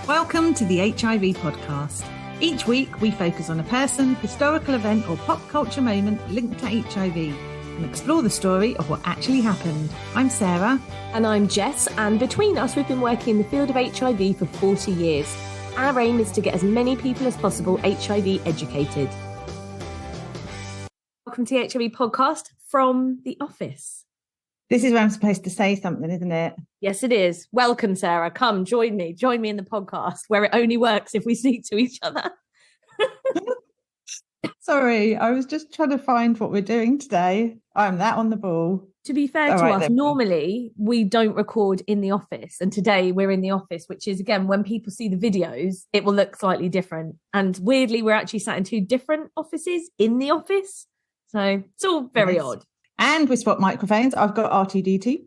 Welcome to the HIV podcast. Each week we focus on a person, historical event or pop culture moment linked to HIV and explore the story of what actually happened. I'm Sarah. And I'm Jess, and between us we've been working in the field of HIV for 40 years. Our aim is to get as many people as possible HIV educated. Welcome to the HIV podcast from the office. This is where I'm supposed to say something, isn't it? Yes, it is. Welcome, Sarah. Come, join me. Join me in the podcast where it only works if we speak to each other. Sorry, I was just trying to find what we're doing today. I'm that on the ball. To be fair to us, normally we don't record in the office. And today we're in the office, which is, again, when people see the videos, it will look slightly different. And weirdly, we're actually sat in two different offices in the office. So it's all very odd. And we swap microphones. I've got R2D2.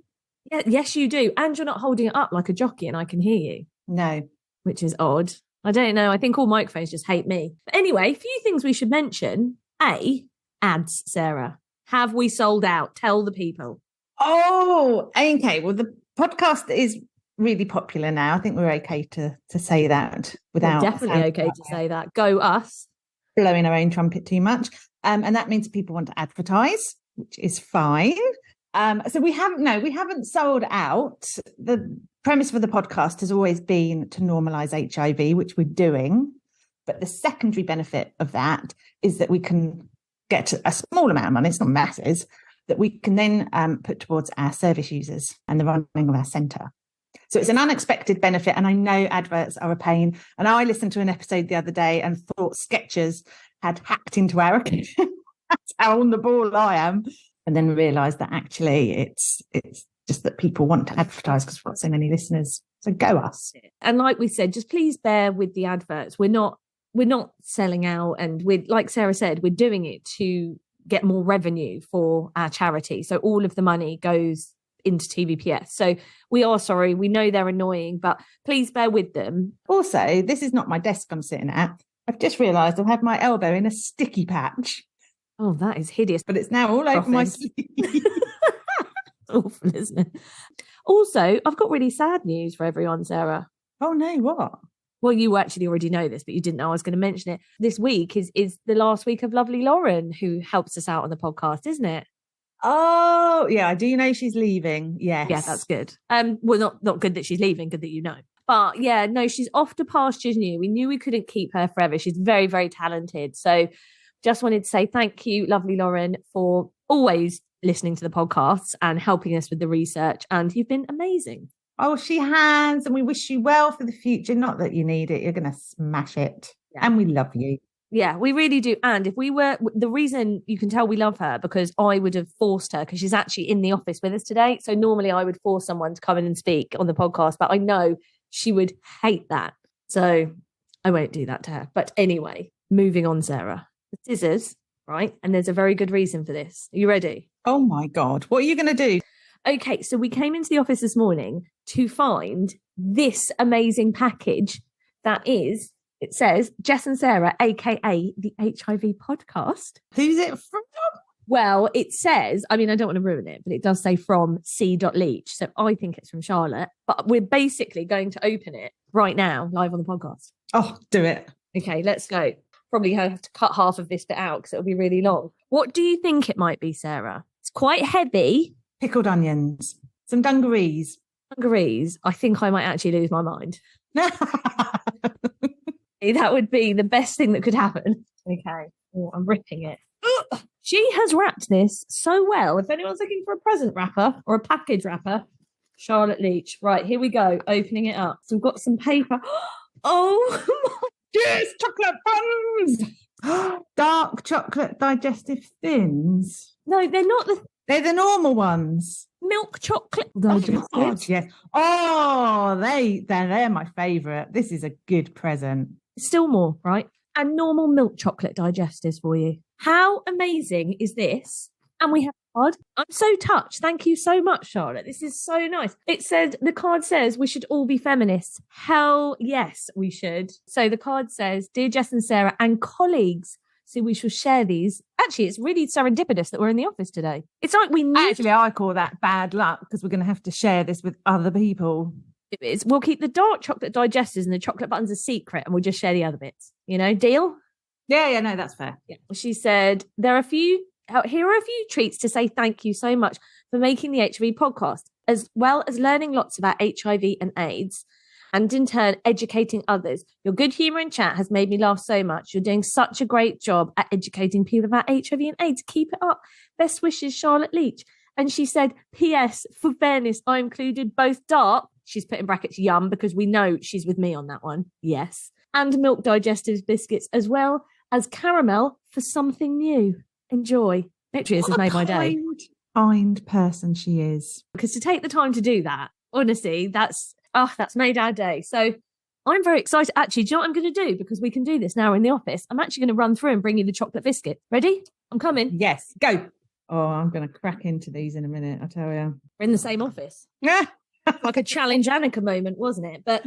Yeah, yes, you do. And you're not holding it up like a jockey and I can hear you. No. Which is odd. I don't know. I think all microphones just hate me. But anyway, a few things we should mention. Ads, Sarah. Have we sold out? Tell the people. Oh, okay. Well, the podcast is really popular now. I think we're okay to say that without... We're definitely okay to say that. Go us. Blowing our own trumpet too much. And that means people want to advertise, which is fine. So we haven't sold out. The premise for the podcast has always been to normalise HIV, which we're doing. But the secondary benefit of that is that we can get a small amount of money, it's not masses, that we can then put towards our service users and the running of our centre. So it's an unexpected benefit. And I know adverts are a pain. And I listened to an episode the other day and thought Sketchers had hacked into our account. That's how on the ball I am. And then realised that actually it's just that people want to advertise because we've got so many listeners. So go us. And like we said, just please bear with the adverts. We're not selling out, and we're, like Sarah said, we're doing it to get more revenue for our charity. So all of the money goes into TVPS. So we are sorry. We know they're annoying, but please bear with them. Also, this is not my desk I'm sitting at. I've just realised I've had my elbow in a sticky patch. Oh, that is hideous. But it's now all over my sleeve. Awful, isn't it? Also, I've got really sad news for everyone, Sarah. Oh, no, what? Well, you actually already know this, but you didn't know I was going to mention it. This week is the last week of lovely Lauren, who helps us out on the podcast, isn't it? Oh, yeah, I do know she's leaving. Yes. Yeah, that's good. Well, not good that she's leaving, good that you know. But yeah, no, she's off to pastures new. We knew we couldn't keep her forever. She's very, very talented. So just wanted to say thank you, lovely Lauren, for always listening to the podcasts and helping us with the research. And you've been amazing. Oh, she has. And we wish you well for the future. Not that you need it. You're going to smash it. Yeah. And we love you. Yeah, we really do. And if we were, the reason you can tell we love her, because I would have forced her, because she's actually in the office with us today. So normally I would force someone to come in and speak on the podcast, but I know she would hate that. So I won't do that to her. But anyway, moving on, Sarah. The scissors, right? And there's a very good reason for this. Are you ready? Oh my God. What are you going to do? Okay, so we came into the office this morning to find this amazing package that is, it says, Jess and Sarah, aka the HIV podcast. Who's it from? Well, it says, I mean, I don't want to ruin it, but it does say from C.Leach. So I think it's from Charlotte, but we're basically going to open it right now, live on the podcast. Oh, do it. Okay, let's go. Probably have to cut half of this bit out because it'll be really long. What do you think it might be, Sarah? It's quite heavy. Pickled onions. Some dungarees. Dungarees? I think I might actually lose my mind. That would be the best thing that could happen. Okay. Oh, I'm ripping it. She has wrapped this so well. If anyone's looking for a present wrapper or a package wrapper, Charlotte Leach. Right, here we go. Opening it up. So we've got some paper. Oh, my. Yes, chocolate buns. Dark chocolate digestive thins. No, they're not They're the normal ones. Milk chocolate digestive. Oh, yes. Oh, they're my favourite. This is a good present. Still more, right? And normal milk chocolate digestives for you. How amazing is this? And we have a card. I'm so touched. Thank you so much, Charlotte. This is so nice. The card says we should all be feminists. Hell yes, we should. So the card says, Dear Jess and Sarah and colleagues, so we shall share these. Actually, it's really serendipitous that we're in the office today. It's like we knew. Actually, I call that bad luck because we're going to have to share this with other people. It is. We'll keep the dark chocolate digestives and the chocolate buttons a secret, and we'll just share the other bits. Deal? Yeah, no, that's fair. Yeah. She said, here are a few treats to say thank you so much for making the HIV podcast, as well as learning lots about HIV and AIDS, and in turn, educating others. Your good humour and chat has made me laugh so much. You're doing such a great job at educating people about HIV and AIDS. Keep it up. Best wishes, Charlotte Leach. And she said, P.S. For fairness, I included both dark, she's put in brackets yum, because we know she's with me on that one. Yes. And milk digestives biscuits, as well as caramel for something new. Enjoy. Literally, this has made my day. Kind person she is. Because to take the time to do that, honestly, that's made our day. So I'm very excited. Actually, do you know what I'm going to do? Because we can do this now in the office. I'm actually going to run through and bring you the chocolate biscuit. Ready? I'm coming. Yes, go. Oh, I'm going to crack into these in a minute, I tell you. We're in the same office. Yeah. Like a challenge Annika moment, wasn't it? But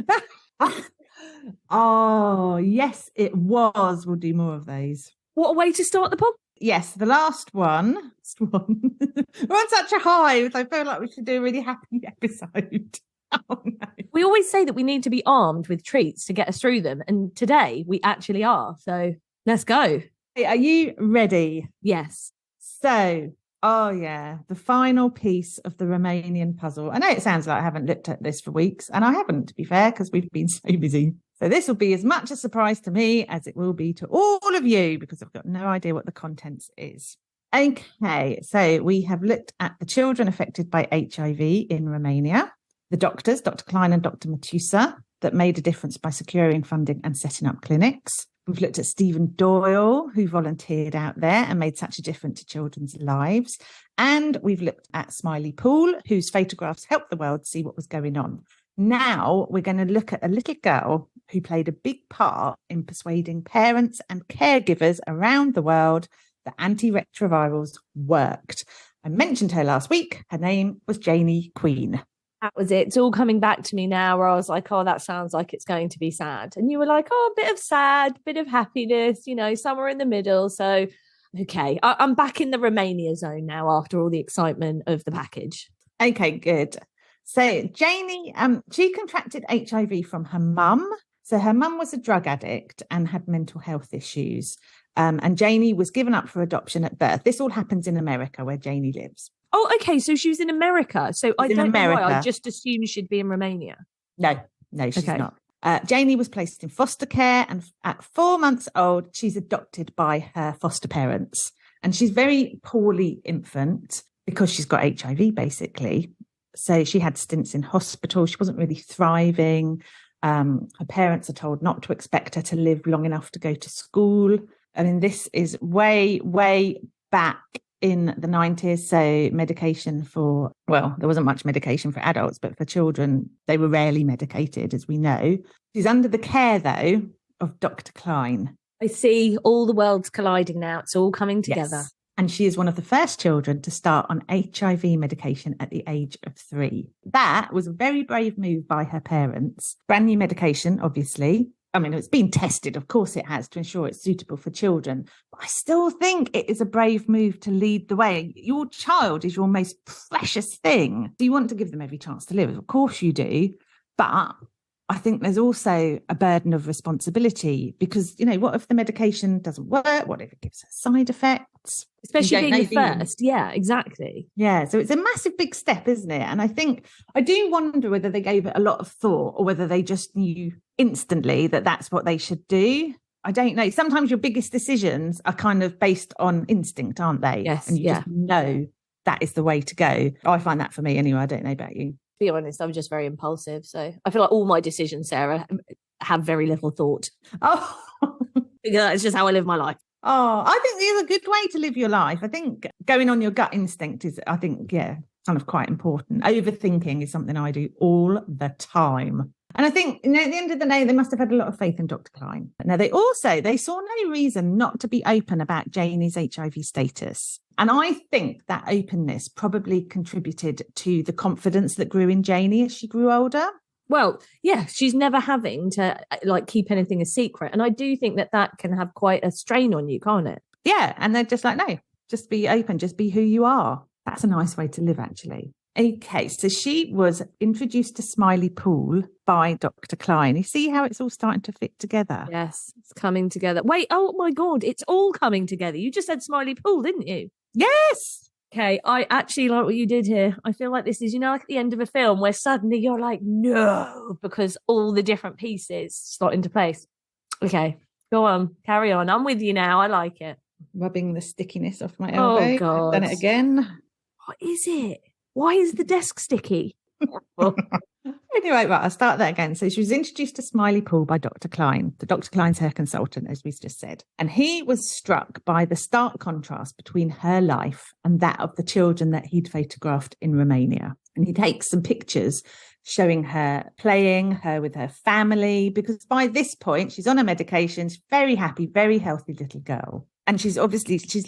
oh, yes, it was. We'll do more of those. What a way to start the podcast. Yes, the last one. We're on such a high. I feel like we should do a really happy episode. Oh, no. We always say that we need to be armed with treats to get us through them. And today we actually are. So let's go. Hey, are you ready? Yes. So, the final piece of the Romanian puzzle. I know it sounds like I haven't looked at this for weeks, and I haven't, to be fair, because we've been so busy. So this will be as much a surprise to me as it will be to all of you, because I've got no idea what the contents is. Okay, so we have looked at the children affected by HIV in Romania, the doctors, Dr. Klein and Dr. Matusa, that made a difference by securing funding and setting up clinics. We've looked at Stephen Doyle, who volunteered out there and made such a difference to children's lives. And we've looked at Smiley Pool, whose photographs helped the world see what was going on. Now we're going to look at a little girl who played a big part in persuading parents and caregivers around the world that antiretrovirals worked. I mentioned her last week. Her name was Janie Queen. That was it. It's all coming back to me now, where I was like, oh, that sounds like it's going to be sad. And you were like, oh, a bit of sad, bit of happiness, somewhere in the middle. So, okay, I'm back in the Romania zone now after all the excitement of the package. Okay, good. So Janie, she contracted HIV from her mum. So her mum was a drug addict and had mental health issues. And Janie was given up for adoption at birth. This all happens in America, where Janie lives. Oh, okay. So she was in America. So I don't know why. I just assumed she'd be in Romania. No, she's not. Janie was placed in foster care, and at 4 months old, she's adopted by her foster parents. And she's very poorly infant because she's got HIV, basically. So she had stints in hospital. She wasn't really thriving. Her parents are told not to expect her to live long enough to go to school. I mean, this is way, way back in the 90s. So medication there wasn't much medication for adults, but for children, they were rarely medicated, as we know. She's under the care, though, of Dr. Klein. I see all the worlds colliding now. It's all coming together. Yes. And she is one of the first children to start on HIV medication at the age of 3. That was a very brave move by her parents. Brand new medication, obviously. I mean, it's been tested, of course it has, to ensure it's suitable for children. But I still think it is a brave move to lead the way. Your child is your most precious thing. You want to give them every chance to live. Of course you do. But I think there's also a burden of responsibility because, what if the medication doesn't work? What if it gives her side effects? Especially being the first. Yeah, exactly. Yeah, so it's a massive big step, isn't it? And I do wonder whether they gave it a lot of thought or whether they just knew instantly that that's what they should do. I don't know. Sometimes your biggest decisions are kind of based on instinct, aren't they? Yes. And you just know that is the way to go. I find that for me anyway. I don't know about you. To be honest, I'm just very impulsive. So I feel like all my decisions, Sarah, have very little thought. Oh, it's just how I live my life. Oh, I think it's a good way to live your life. I think going on your gut instinct is, kind of quite important. Overthinking is something I do all the time. And I think, at the end of the day, they must have had a lot of faith in Dr. Klein. Now, they saw no reason not to be open about Janie's HIV status. And I think that openness probably contributed to the confidence that grew in Janie as she grew older. Well, yeah, she's never having to keep anything a secret. And I do think that can have quite a strain on you, can't it? Yeah. And they're just like, no, just be open, just be who you are. That's a nice way to live, actually. Okay, so she was introduced to Smiley Pool by Dr. Klein. You see how it's all starting to fit together? Yes, it's coming together. Wait, oh my God, it's all coming together. You just said Smiley Pool, didn't you? Yes. Okay, I actually like what you did here. I feel like this is, like at the end of a film where suddenly you're like, no, because all the different pieces slot into place. Okay, go on, carry on. I'm with you now. I like it. Rubbing the stickiness off my Oh, elbow. God. I've done it again. What is it? Why is the desk sticky? Anyway, right, I'll start that again. So she was introduced to Smiley Pool by Dr. Klein. Dr. Klein's her consultant, as we just said. And he was struck by the stark contrast between her life and that of the children that he'd photographed in Romania. And he takes some pictures showing her playing, her with her family, because by this point, she's on her medication, she's very happy, very healthy little girl. And she's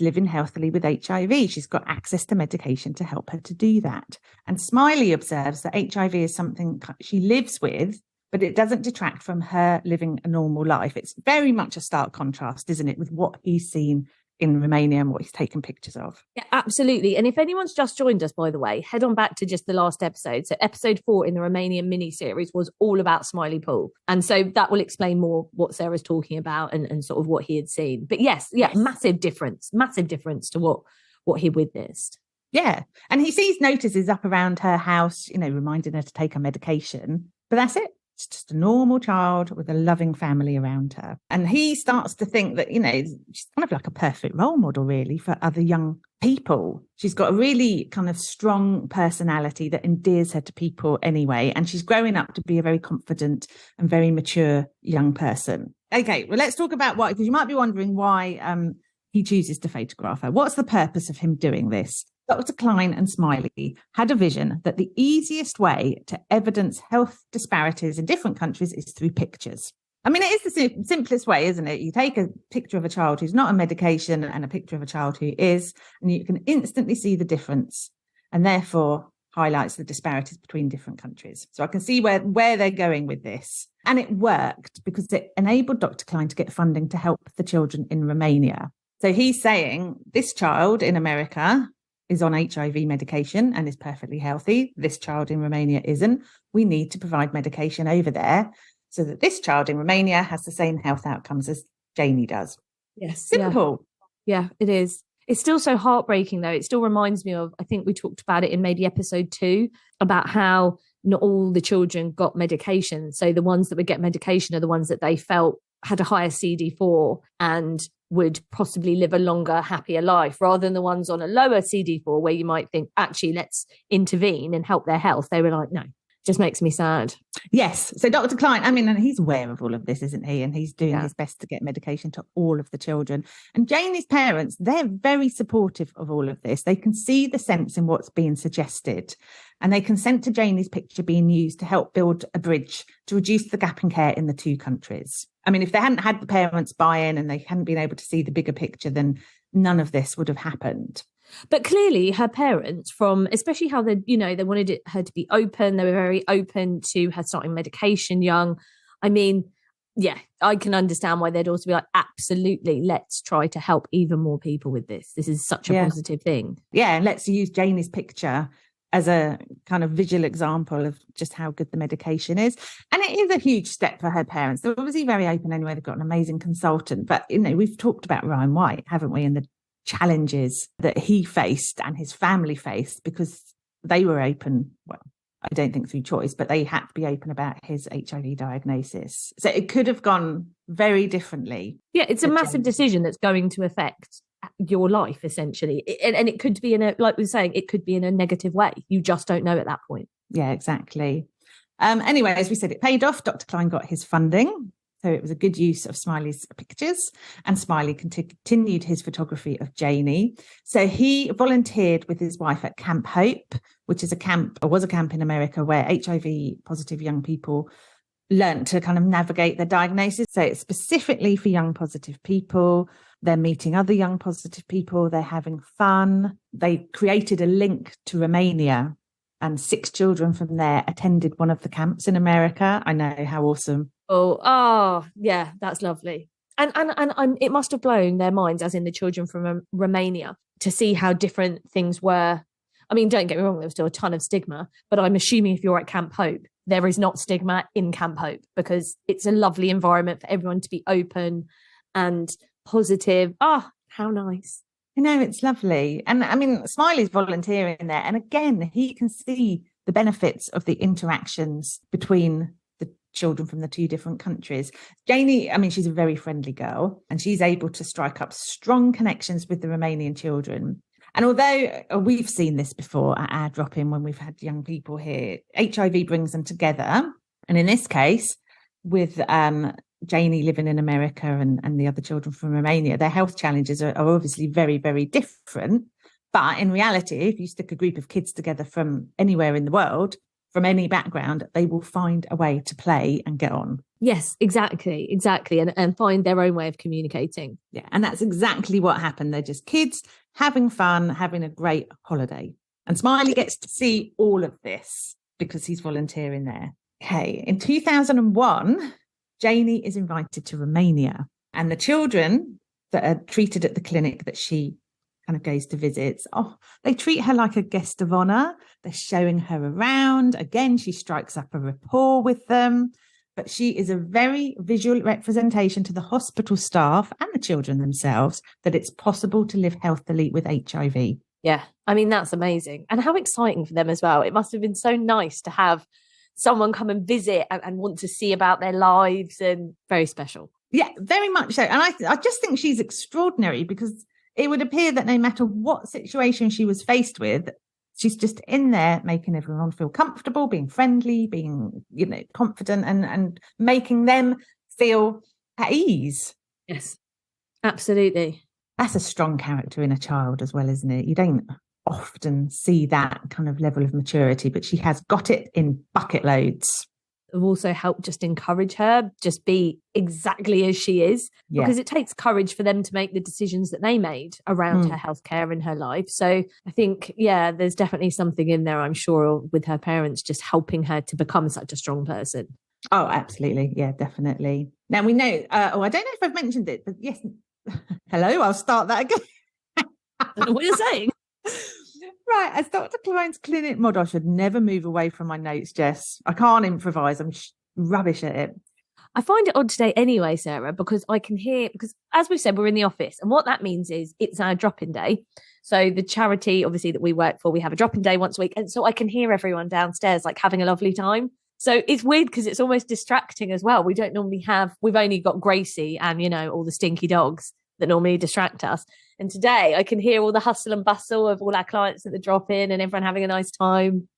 living healthily with HIV. She's got access to medication to help her to do that. And Smiley observes that HIV is something she lives with, but it doesn't detract from her living a normal life. It's very much a stark contrast, isn't it, with what he's seen in Romania and what he's taken pictures of. Yeah, absolutely. And if anyone's just joined us, by the way, head on back to just the last episode. So episode 4 in the Romanian mini-series was all about Smiley Pool. And so that will explain more what Sarah's talking about and sort of what he had seen. But yes, massive difference to what he witnessed. Yeah. And he sees notices up around her house, reminding her to take her medication. But that's it. It's just a normal child with a loving family around her. And he starts to think that, she's kind of like a perfect role model, really, for other young people. She's got a really kind of strong personality that endears her to people anyway. And she's growing up to be a very confident and very mature young person. Okay, well, let's talk about why, because you might be wondering why he chooses to photograph her. What's the purpose of him doing this? Dr. Klein and Smiley had a vision that the easiest way to evidence health disparities in different countries is through pictures. I mean, it is the simplest way, isn't it? You take a picture of a child who's not on medication and a picture of a child who is, and you can instantly see the difference, and therefore highlights the disparities between different countries. So I can see where they're going with this. And it worked because it enabled Dr. Klein to get funding to help the children in Romania. So he's saying this child in America is on HIV medication and is perfectly healthy. This child in Romania isn't. We need to provide medication over there so that this child in Romania has the same health outcomes as Janie does. Yes. Simple. Yeah, it is. It's still so heartbreaking, though. It still reminds me of, I think we talked about it in maybe episode 2, about how not all the children got medication. So the ones that would get medication are the ones that they felt had a higher CD4 and would possibly live a longer, happier life, rather than the ones on a lower CD4 where you might think, actually, let's intervene and help their health. They were like, no, just makes me sad. Yes. So Dr. Klein, and he's aware of all of this, isn't he? And he's doing his best to get medication to all of the children. And Janie's parents, they're very supportive of all of this. They can see the sense in what's being suggested. And they consent to Janie's picture being used to help build a bridge to reduce the gap in care in the two countries. I mean, if they hadn't had the parents buy in and they hadn't been able to see the bigger picture, then none of this would have happened. But clearly her parents, especially how they wanted her to be open. They were very open to her starting medication young. I mean, yeah, I can understand why they'd also be like, absolutely, let's try to help even more people with this. This is such a positive thing. Yeah, and let's use Janie's picture as a kind of visual example of just how good the medication is. And it is a huge step for her parents. They're obviously very open anyway. They've got an amazing consultant. But, we've talked about Ryan White, haven't we? And the challenges that he faced and his family faced because they were open. Well, I don't think through choice, but they had to be open about his HIV diagnosis. So it could have gone very differently. Yeah, it's a massive decision that's going to affect your life, essentially. And it could be like we were saying, it could be in a negative way. You just don't know at that point. Yeah, exactly. Anyway, as we said, it paid off. Dr. Klein got his funding. So it was a good use of Smiley's pictures, and Smiley continued his photography of Janie. So he volunteered with his wife at Camp Hope, which is was a camp in America where HIV positive young people learned to kind of navigate their diagnosis. So it's specifically for young positive people. They're meeting other young positive people. They're having fun. They created a link to Romania, and 6 children from there attended one of the camps in America. I know, how awesome. Oh, yeah, that's lovely. And it must have blown their minds, as in the children from Romania, to see how different things were. I mean, don't get me wrong, there was still a ton of stigma, but I'm assuming if you're at Camp Hope, there is not stigma in Camp Hope, because it's a lovely environment for everyone to be open and positive. Oh, how nice. I know, it's lovely. And I mean, Smiley's volunteering there. And again, he can see the benefits of the interactions between the children from the two different countries. Janie, I mean, she's a very friendly girl, and she's able to strike up strong connections with the Romanian children. And although we've seen this before at our drop-in when we've had young people here, HIV brings them together. And in this case, with Janie living in America and the other children from Romania, their health challenges are obviously very, very different. But in reality, if you stick a group of kids together from anywhere in the world, from any background, they will find a way to play and get on. Yes, exactly. And find their own way of communicating. Yeah, and that's exactly what happened. They're just kids having fun, having a great holiday. And Smiley gets to see all of this because he's volunteering there. Okay, in 2001, Janie is invited to Romania, and the children that are treated at the clinic that she kind of goes to visit, they treat her like a guest of honor. They're showing her around. Again, she strikes up a rapport with them, but she is a very visual representation to the hospital staff and the children themselves that it's possible to live healthily with HIV. Yeah, I mean, that's amazing. And how exciting for them as well. It must have been so nice to have someone come and visit and want to see about their lives, and very special. Yeah, very much so. And I just think she's extraordinary, because it would appear that no matter what situation she was faced with, she's just in there making everyone feel comfortable, being friendly, being, confident, and making them feel at ease. Yes, absolutely. That's a strong character in a child as well, isn't it? You don't often see that kind of level of maturity, but she has got it in bucket loads. Have also helped just encourage her, just be exactly as she is, because it takes courage for them to make the decisions that they made around her healthcare and her life. So I think, there's definitely something in there, I'm sure, with her parents just helping her to become such a strong person. Oh, absolutely. Yeah, definitely. Now we know, I don't know if I've mentioned it, but yes. Hello, I'll start that again. I don't know what you're saying. Right, as Dr. Klein's clinic model, I should never move away from my notes, Jess. I can't improvise. I'm rubbish at it. I find it odd today anyway, Sarah, because I can hear, because as we said, we're in the office, and what that means is it's our drop-in day. So the charity, obviously, that we work for, we have a drop-in day once a week. And so I can hear everyone downstairs, like, having a lovely time. So it's weird because it's almost distracting as well. We don't normally we've only got Gracie and, all the stinky dogs that normally distract us. And today I can hear all the hustle and bustle of all our clients at the drop-in and everyone having a nice time.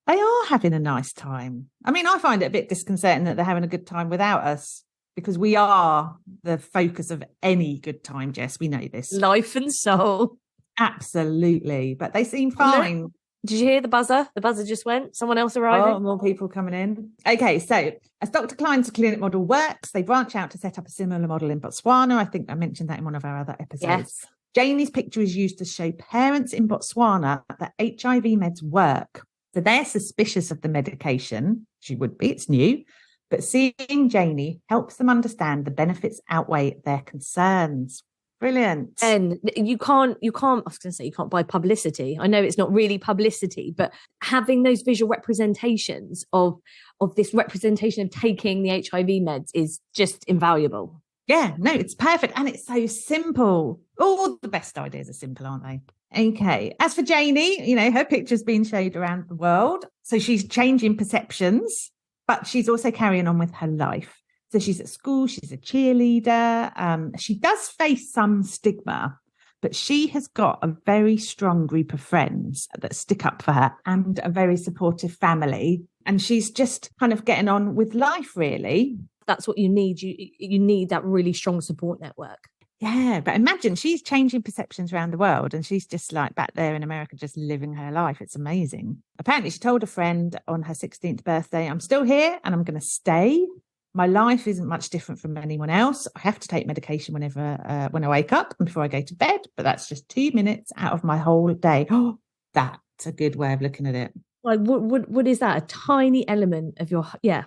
They are having a nice time. I mean, I find it a bit disconcerting that they're having a good time without us, because we are the focus of any good time, Jess. We know this. Life and soul. Absolutely. But they seem fine. Did you hear the buzzer? The buzzer just went. Someone else arriving. Oh, more people coming in. Okay, so as Dr. Klein's clinic model works, they branch out to set up a similar model in Botswana. I think I mentioned that in one of our other episodes. Yes. Janie's picture is used to show parents in Botswana that HIV meds work. So they're suspicious of the medication. She would be, it's new. But seeing Janie helps them understand the benefits outweigh their concerns. Brilliant. And you can't, I was going to say, you can't buy publicity. I know it's not really publicity, but having those visual representations of this representation of taking the HIV meds is just invaluable. Yeah, no, it's perfect. And it's so simple. All the best ideas are simple, aren't they? Okay. As for Janie, her picture's been showed around the world. So she's changing perceptions, but she's also carrying on with her life. So she's at school, she's a cheerleader. She does face some stigma, but she has got a very strong group of friends that stick up for her and a very supportive family. And she's just kind of getting on with life, really. That's what you need. You need that really strong support network. Yeah, but imagine she's changing perceptions around the world and she's just like back there in America, just living her life. It's amazing. Apparently, she told a friend on her 16th birthday, I'm still here and I'm going to stay. My life isn't much different from anyone else. I have to take medication when I wake up and before I go to bed, but that's just 2 minutes out of my whole day. Oh, that's a good way of looking at it. Like, what is that? A tiny element of your, yeah.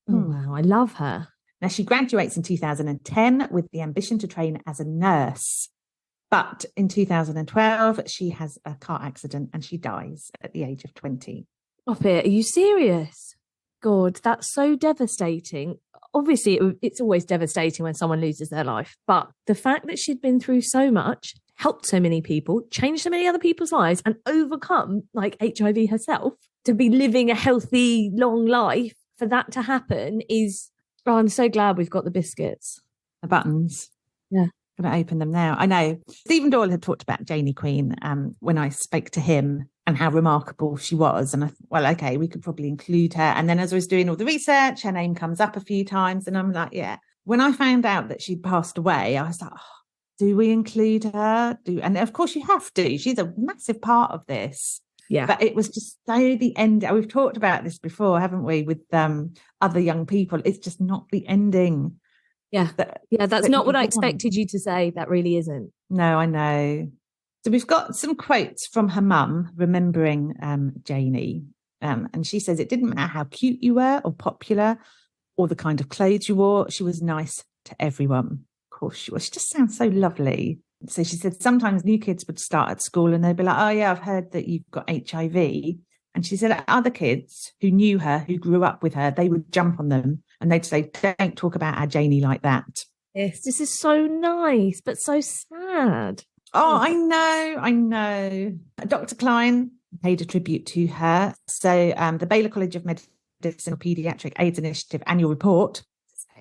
Oh, wow, I love her. Now, she graduates in 2010 with the ambition to train as a nurse. But in 2012, she has a car accident and she dies at the age of 20. Stop it. Are you serious? God, that's so devastating. Obviously, it's always devastating when someone loses their life. But the fact that she'd been through so much, helped so many people, changed so many other people's lives, and overcome like HIV herself to be living a healthy, long life, for that to happen is, oh, I'm so glad we've got the biscuits. The buttons. Yeah. Going to open them now. I know. Stephen Doyle had talked about Janie Queen when I spoke to him and how remarkable she was. And I thought, well, okay, we could probably include her. And then as I was doing all the research, her name comes up a few times. And I'm like, yeah. When I found out that she'd passed away, I was like, oh, do we include her? And of course you have to. She's a massive part of this. Yeah. But it was just so the end. We've talked about this before, haven't we, with other young people. It's just not the ending. Yeah. That's not what I expected you to say. That really isn't. No, I know. So we've got some quotes from her mum remembering Janie. And she says, it didn't matter how cute you were or popular or the kind of clothes you wore. She was nice to everyone. Of course she was. She just sounds so lovely. So she said sometimes new kids would start at school and they'd be like, oh, yeah, I've heard that you've got HIV. And she said other kids who knew her, who grew up with her, they would jump on them and they'd say, don't talk about our Janie like that. Yes, this is so nice, but so sad. Oh, I know. Dr. Klein paid a tribute to her. So the Baylor College of Medicine Paediatric AIDS Initiative annual report.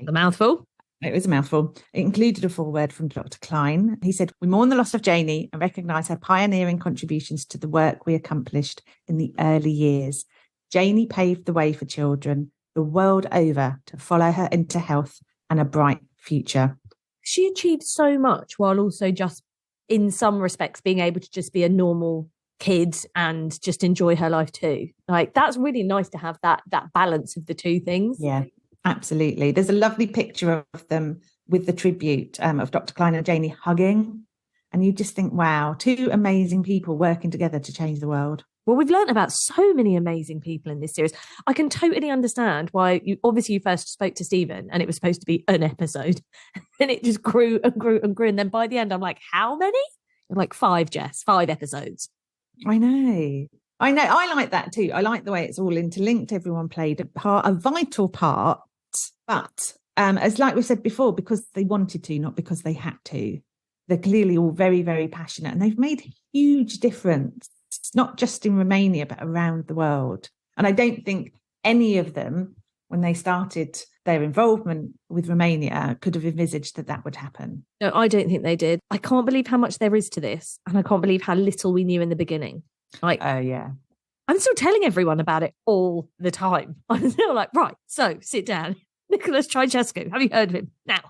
A mouthful. It was a mouthful. It included a foreword from Dr. Klein. He said, we mourn the loss of Janie and recognise her pioneering contributions to the work we accomplished in the early years. Janie paved the way for children the world over to follow her into health and a bright future. She achieved so much while also just, in some respects, being able to just be a normal kid and just enjoy her life too. Like, that's really nice to have that balance of the two things. Yeah. Absolutely. There's a lovely picture of them with the tribute of Dr. Klein and Janie hugging. And you just think, wow, two amazing people working together to change the world. Well, we've learned about so many amazing people in this series. I can totally understand why you first spoke to Stephen and it was supposed to be an episode. And it just grew and grew and grew. And then by the end, I'm like, how many? I'm like 5, Jess, 5 episodes. I know. I like that too. I like the way it's all interlinked. Everyone played a vital part. But as like we said before, because they wanted to, not because they had to, they're clearly all very, very passionate and they've made a huge difference, not just in Romania, but around the world. And I don't think any of them, when they started their involvement with Romania, could have envisaged that would happen. No, I don't think they did. I can't believe how much there is to this. And I can't believe how little we knew in the beginning. Like, oh, yeah. I'm still telling everyone about it all the time. I'm still like, right, so sit down. Nicholas Ceausescu, have you heard of him? Now.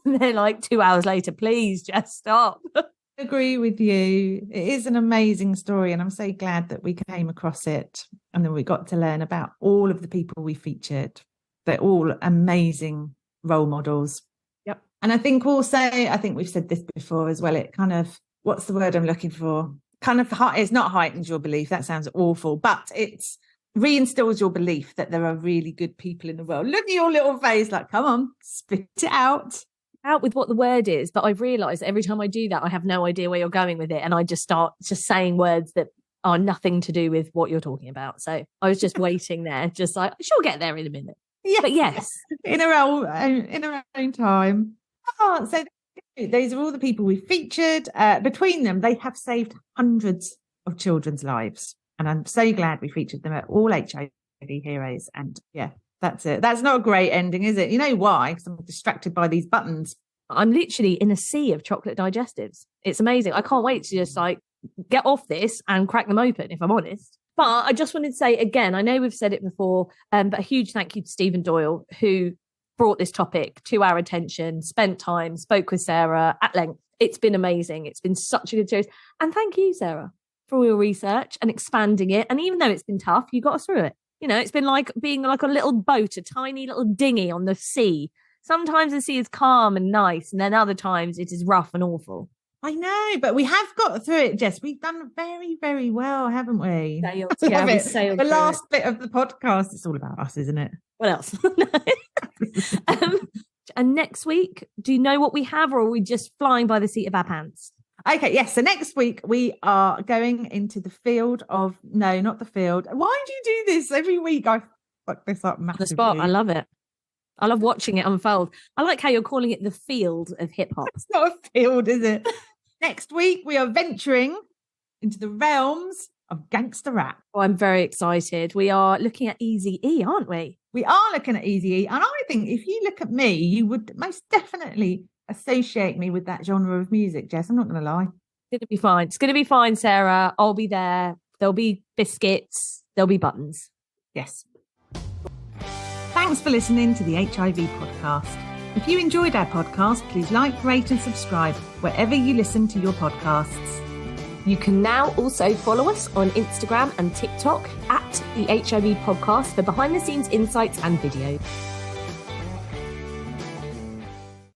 And they're like 2 hours later, please just stop. I agree with you. It is an amazing story and I'm so glad that we came across it and then we got to learn about all of the people we featured. They're all amazing role models. Yep. And I think we've said this before as well, it kind of, what's the word I'm looking for? Kind of, it's not heightens your belief, that sounds awful, but it's reinstills your belief that there are really good people in the world. Look at your little face like, come on, spit it out with what the word is. But I've realised every time I do that, I have no idea where you're going with it. And I just start just saying words that are nothing to do with what you're talking about. So I was just waiting there, just like, she'll get there in a minute. Yeah. But yes. In her own time. Oh, so these are all the people we featured. Between them, they have saved hundreds of children's lives. And I'm so glad we featured them at all HIV heroes. And yeah, that's it. That's not a great ending, is it? You know why? Because I'm distracted by these buttons. I'm literally in a sea of chocolate digestives. It's amazing. I can't wait to just like get off this and crack them open, if I'm honest. But I just wanted to say again, I know we've said it before, but a huge thank you to Stephen Doyle, who brought this topic to our attention, spent time, spoke with Sarah at length. It's been amazing. It's been such a good series. And thank you, Sarah, for all your research and expanding it. And even though it's been tough, you got us through it. You know, it's been like being like a little boat, a tiny little dinghy on the sea. Sometimes the sea is calm and nice, and then other times it is rough and awful. I know, but we have got through it, Jess. We've done very, very well, haven't we? We sailed the last bit of the podcast, it's all about us, isn't it? What else? And next week, do you know what we have, or are we just flying by the seat of our pants? Okay, yes. So next week we are going into the field of not the field. Why do you do this every week? I fuck this up massively. The spot. I love it. I love watching it unfold. I like how you're calling it the field of hip hop. It's not a field, is it? Next week we are venturing into the realms of gangster rap. Oh, I'm very excited. We are looking at Eazy-E, aren't we? We are looking at Eazy-E, and I think if you look at me, you would most definitely associate me with that genre of music, Jess. I'm not going to lie. It's going to be fine. It's going to be fine, Sarah. I'll be there. There'll be biscuits. There'll be buttons. Yes. Thanks for listening to the HIV podcast. If you enjoyed our podcast, please like, rate and subscribe wherever you listen to your podcasts. You can now also follow us on Instagram and TikTok at the HIV podcast for behind the scenes insights and videos.